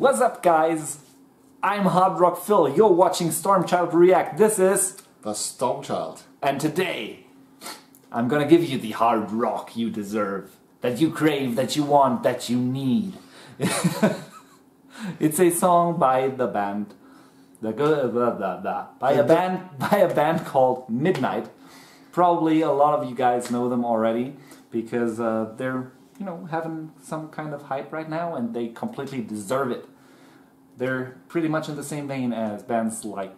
What's up, guys? I'm Hard Rock Phil. You're watching Stormchild React. This is the Stormchild. And today, I'm gonna give you the hard rock you deserve, that you crave, that you want, that you need. It's a song by the band, by a band called Midnight. Probably a lot of you guys know them already because they're having some kind of hype right now, and they completely deserve it. They're pretty much in the same vein as bands like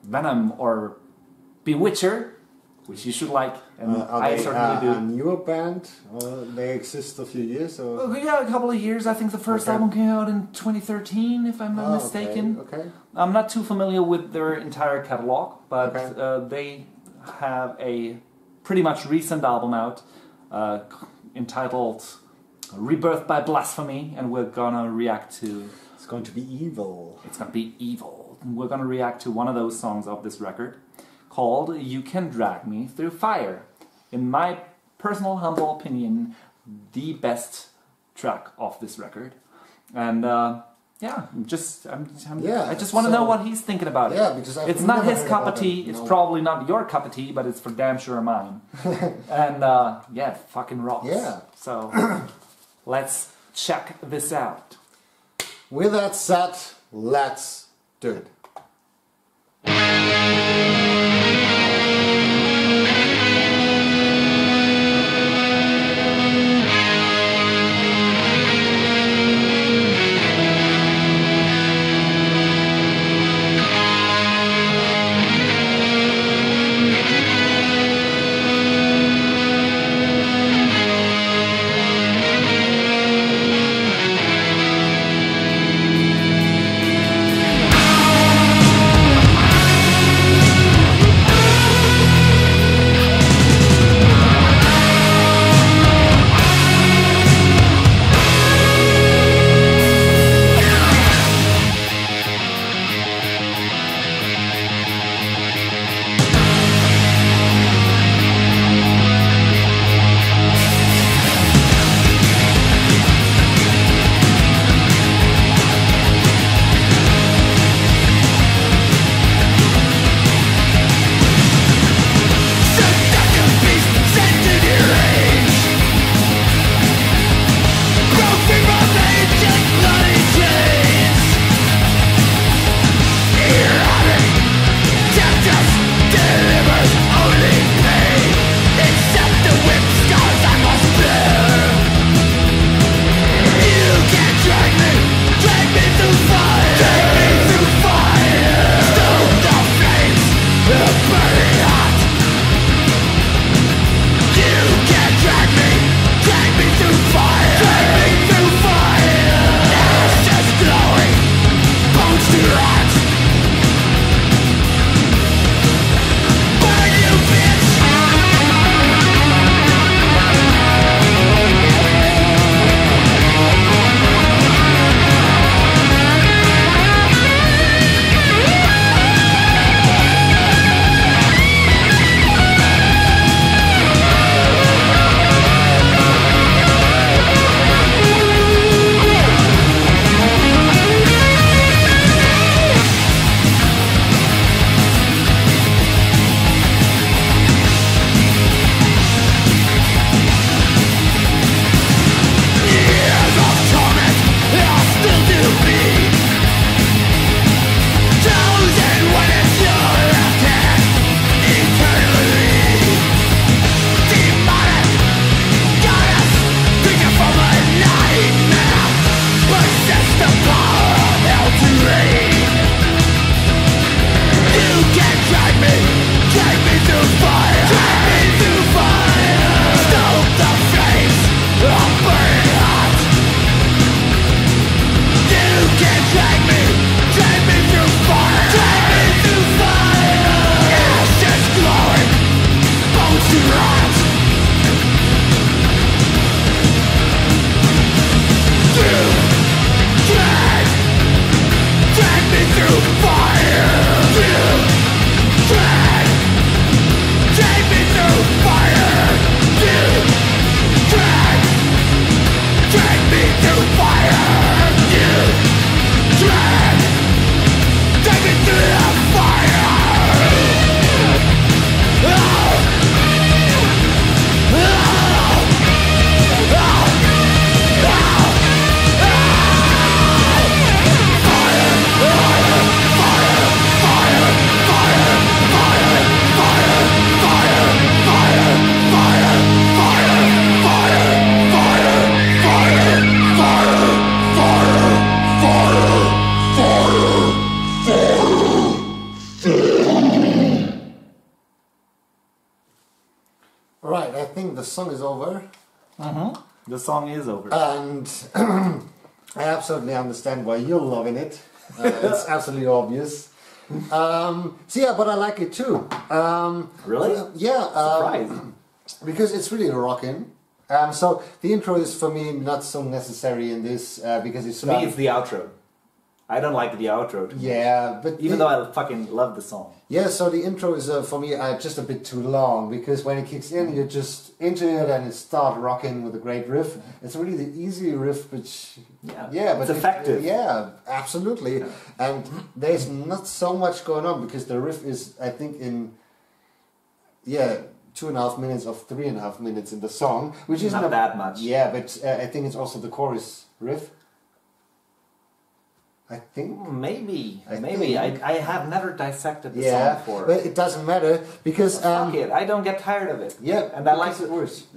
Venom or Bewitcher, which you should like, and I certainly do. A newer band? They exist a few years? Or? Yeah, a couple of years. I think the first album came out in 2013, if I'm not mistaken. Okay. I'm not too familiar with their entire catalog, but they have a pretty much recent album out entitled Rebirth by Blasphemy, and we're gonna react to... It's going to be evil. It's gonna be evil. We're gonna react to one of those songs of this record, called You Can Drag Me Through Fire. In my personal humble opinion, the best track of this record. And yeah, I just want to know what he's thinking about it. Yeah, because it's not his cup of tea. It's probably not your cup of tea, but it's for damn sure mine. And yeah, it fucking rocks. Yeah. So let's check this out. With that said, let's do it. song is over. The song is over. And I absolutely understand why you're loving it. It's absolutely obvious. So yeah, but I like it too. Really? Yeah. Surprise. Because it's really rocking. So the intro is for me not so necessary in this because it's To me, it's the outro. I don't like the outro. Yeah, but even though I fucking love the song. Yeah, so the intro is for me just a bit too long because when it kicks in, you're just into it and it starts rocking with a great riff. It's really the easy riff, which but it's effective. Yeah, absolutely. Yeah. And there's not so much going on because the riff is, I think, in 2.5 minutes of 3.5 minutes in the song, which is not that much. Yeah, but I think it's also the chorus riff. I think maybe I have never dissected the song before. But it doesn't matter because fuck it, I don't get tired of it. Yeah, and I like it worse.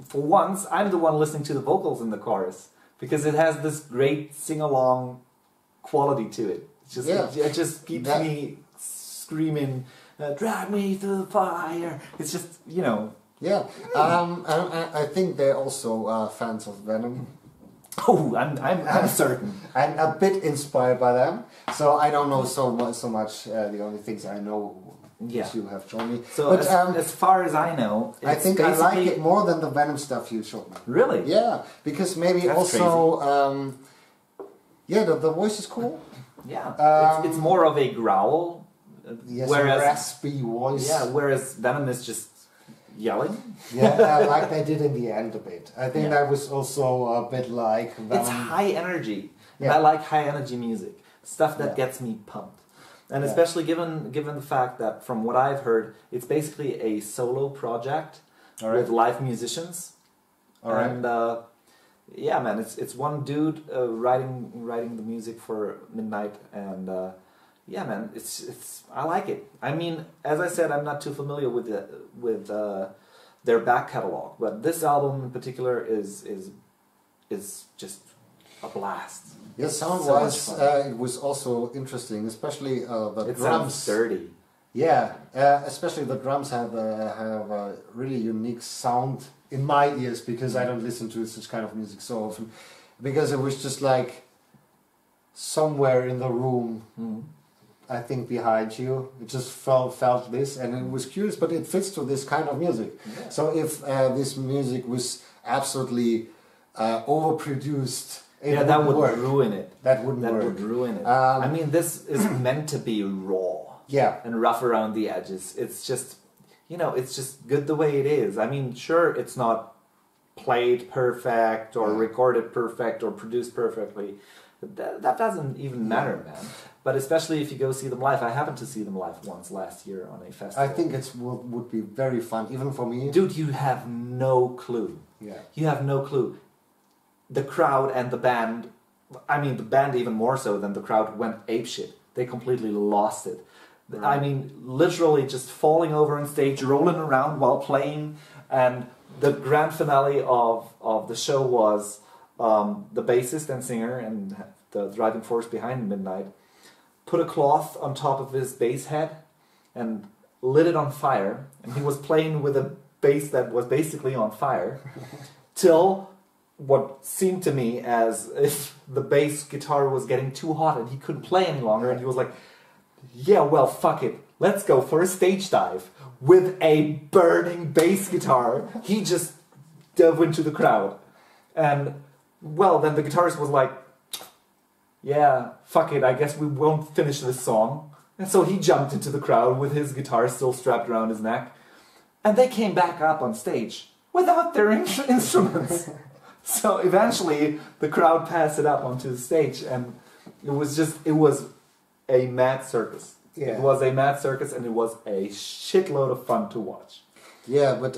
For once, I'm the one listening to the vocals in the chorus because it has this great sing-along quality to it. It's just it just keeps me screaming, "Drag me through the fire." It's just Yeah, I think they're also fans of Venom. Oh, I'm certain. I'm a bit inspired by them, so I don't know so much. The only things I know, you have shown me. So, but, as far as I know, I think I like it more than the Venom stuff you showed me. Really? Yeah, because maybe That's also, the voice is cool. Yeah, it's more of a growl. Whereas raspy voice. Yeah, whereas Venom is just yelling. Like they did in the end a bit. I think that was also a bit like It's high energy. And I like high energy music. Stuff that gets me pumped. And especially given the fact that from what I've heard, it's basically a solo project with live musicians. And man, it's one dude writing the music for Midnight, and man, it's I like it. I mean, as I said, I'm not too familiar with their back catalog, but this album in particular is just a blast. Yeah, sound-wise, it was also interesting, especially the drums. Sounds dirty. Yeah, especially the drums have a really unique sound in my ears because I don't listen to such kind of music so often. Because it was just like somewhere in the room. I think behind you, it just felt this, and it was curious, but it fits to this kind of music. Yeah. So if this music was absolutely overproduced, that would ruin it. That wouldn't work. That would ruin it. I mean, this is meant to be raw. Yeah. And rough around the edges. It's just, it's just good the way it is. I mean, sure, it's not played perfect or recorded perfect or produced perfectly. That doesn't even matter, man. But especially if you go see them live. I happened to see them live once last year on a festival. I think it would be very fun, even for me. Dude, you have no clue. Yeah. You have no clue. The crowd and the band, I mean the band even more so than the crowd, went apeshit. They completely lost it. Right. I mean, literally just falling over on stage, rolling around while playing. And the grand finale of the show was the bassist and singer and the driving force behind Midnight put a cloth on top of his bass head and lit it on fire, and he was playing with a bass that was basically on fire till what seemed to me as if the bass guitar was getting too hot and he couldn't play any longer, and he was like, yeah, well, fuck it, let's go for a stage dive. With a burning bass guitar, he just dove into the crowd. And, well, then the guitarist was like, yeah, fuck it, I guess we won't finish this song. And so he jumped into the crowd with his guitar still strapped around his neck. And they came back up on stage without their instruments. So eventually the crowd passed it up onto the stage, and it was a mad circus. Yeah. It was a mad circus, and it was a shitload of fun to watch. Yeah, but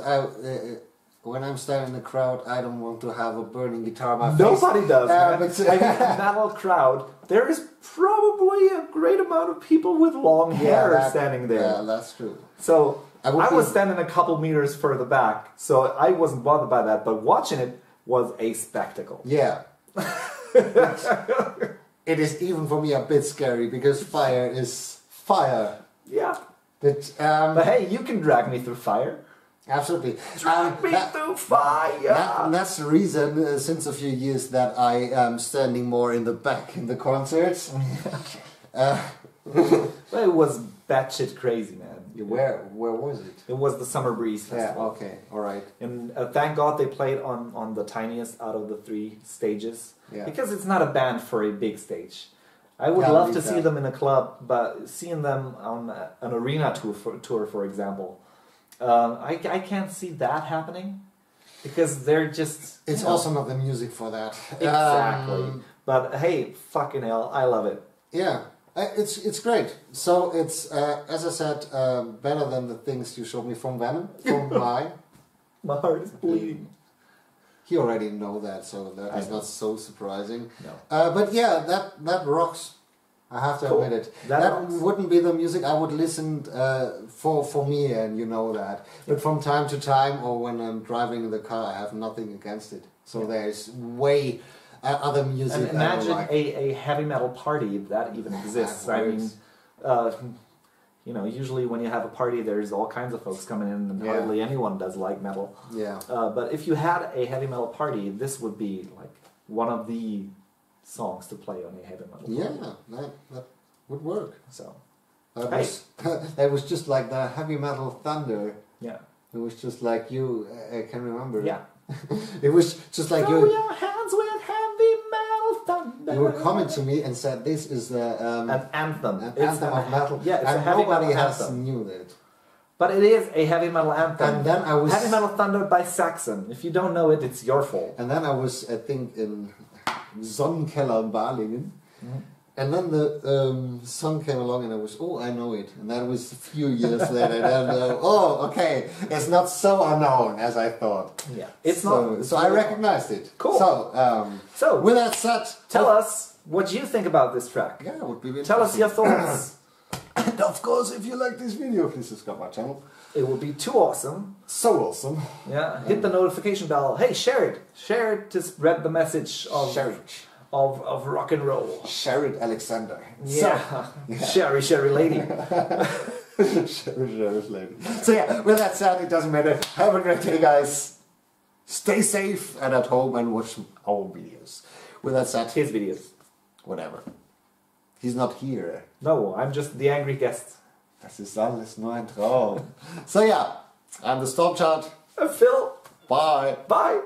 when I'm standing in the crowd, I don't want to have a burning guitar in my face. Nobody does, man. But I mean, in that whole crowd, there is probably a great amount of people with long hair standing there. Yeah, that's true. So I was standing a couple meters further back, so I wasn't bothered by that, but watching it was a spectacle. Yeah. It is even for me a bit scary, because fire is fire. Yeah. But hey, you can drag me through fire. Absolutely. Drag me through fire! That's the reason, since a few years, that I am standing more in the back in the concerts. Well, it was batshit crazy, man. Where was it? It was the Summer Breeze Festival. Yeah, okay, alright. And thank God they played on the tiniest out of the 3 stages. Yeah. Because it's not a band for a big stage. I would love to see them in a club, but seeing them on an arena tour, for example, I can't see that happening. Because they're just... It's also not the music for that. Exactly. But hey, fucking hell, I love it. Yeah. It's great. So it's, as I said, better than the things you showed me from Venom, from My heart is bleeding. You already know that, so that is not so surprising. No. But yeah, that rocks. I have to admit it. That wouldn't be the music I would listen for me, and you know that. But from time to time, or when I'm driving in the car, I have nothing against it. So there's way... other music. And imagine a heavy metal party, if that even exists. I mean, you know, usually when you have a party, there's all kinds of folks coming in, and hardly anyone does like metal. Yeah. But if you had a heavy metal party, this would be like one of the songs to play on a heavy metal party. Yeah, that would work. So that was just like the heavy metal thunder. Yeah. It was just like you. I can remember. Yeah. It was just like Throw your hands with heavy metal thunder. You were coming to me and said this is an anthem. An anthem of metal. Yeah, it's and a heavy nobody metal has anthem. knew that. But it is a heavy metal anthem. And then I was Heavy Metal Thunder by Saxon. If you don't know it, it's your fault. And then I was, I think, in Sonnenkeller Balingen. Mm-hmm. And then the song came along and I was, oh, I know it. And that was a few years later. And oh, okay, it's not so unknown as I thought. Yeah, it's not. So I recognized it. Cool. So with that said, tell us what you think about this track. Yeah, it would be interesting. Tell us your thoughts. And of course, if you like this video, please subscribe my channel. It would be too awesome. So awesome. Yeah, hit the notification bell. Hey, share it. Share it to spread the message of... Share it. Of rock and roll. Share it, Alexander. Yeah. Sherry lady. Sherry lady. So yeah, with that said, it doesn't matter. Have a great day, guys. Stay safe and at home and watch our videos. With that said, his videos. Whatever. He's not here. No, I'm just the angry guest. Das ist alles nur ein Traum. So yeah, I'm the Stormchild. Phil. Bye. Bye.